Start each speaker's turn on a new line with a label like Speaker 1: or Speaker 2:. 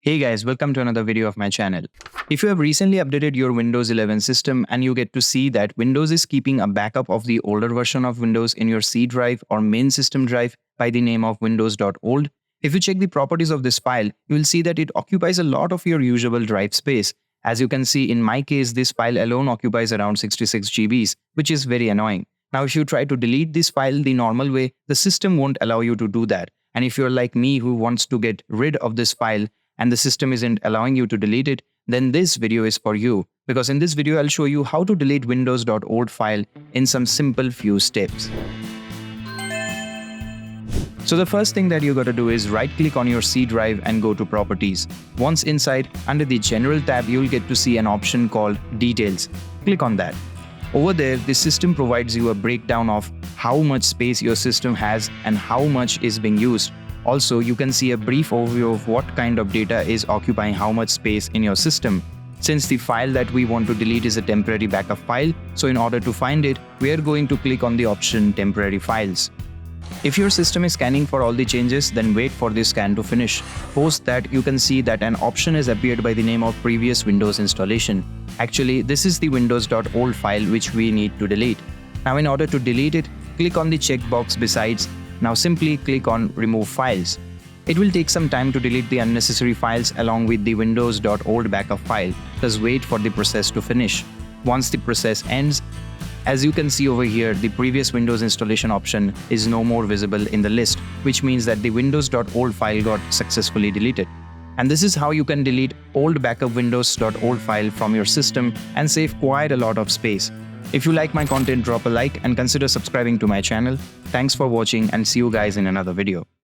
Speaker 1: Hey guys, welcome to another video of my channel. If you have recently updated your Windows 11 system and you get to see that Windows is keeping a backup of the older version of Windows in your C drive or main system drive by the name of Windows.old, if you check the properties of this file, you will see that it occupies a lot of your usual drive space. As you can see, in my case, this file alone occupies around 66 GBs, which is very annoying. Now, if you try to delete this file the normal way, the system won't allow you to do that. And if you're like me who wants to get rid of this file, and the system isn't allowing you to delete it, then this video is for you. Because in this video, I'll show you how to delete Windows.old file in some simple few steps. So the first thing that you gotta do is right-click on your C drive and go to Properties. Once inside, under the General tab, you'll get to see an option called Details. Click on that. Over there, the system provides you a breakdown of how much space your system has and how much is being used. Also, you can see a brief overview of what kind of data is occupying how much space in your system. Since the file that we want to delete is a temporary backup file, so in order to find it, we are going to click on the option Temporary Files. If your system is scanning for all the changes, then wait for this scan to finish. Post that, you can see that an option has appeared by the name of Previous Windows Installation. Actually, this is the Windows.old file which we need to delete. Now, in order to delete it, click on the checkbox besides. Now simply click on Remove Files. It will take some time to delete the unnecessary files along with the Windows.old backup file, thus wait for the process to finish. Once the process ends, as you can see over here, the previous Windows installation option is no more visible in the list, which means that the Windows.old file got successfully deleted. And this is how you can delete old backup Windows.old file from your system and save quite a lot of space. If you like my content, drop a like and consider subscribing to my channel. Thanks for watching and see you guys in another video.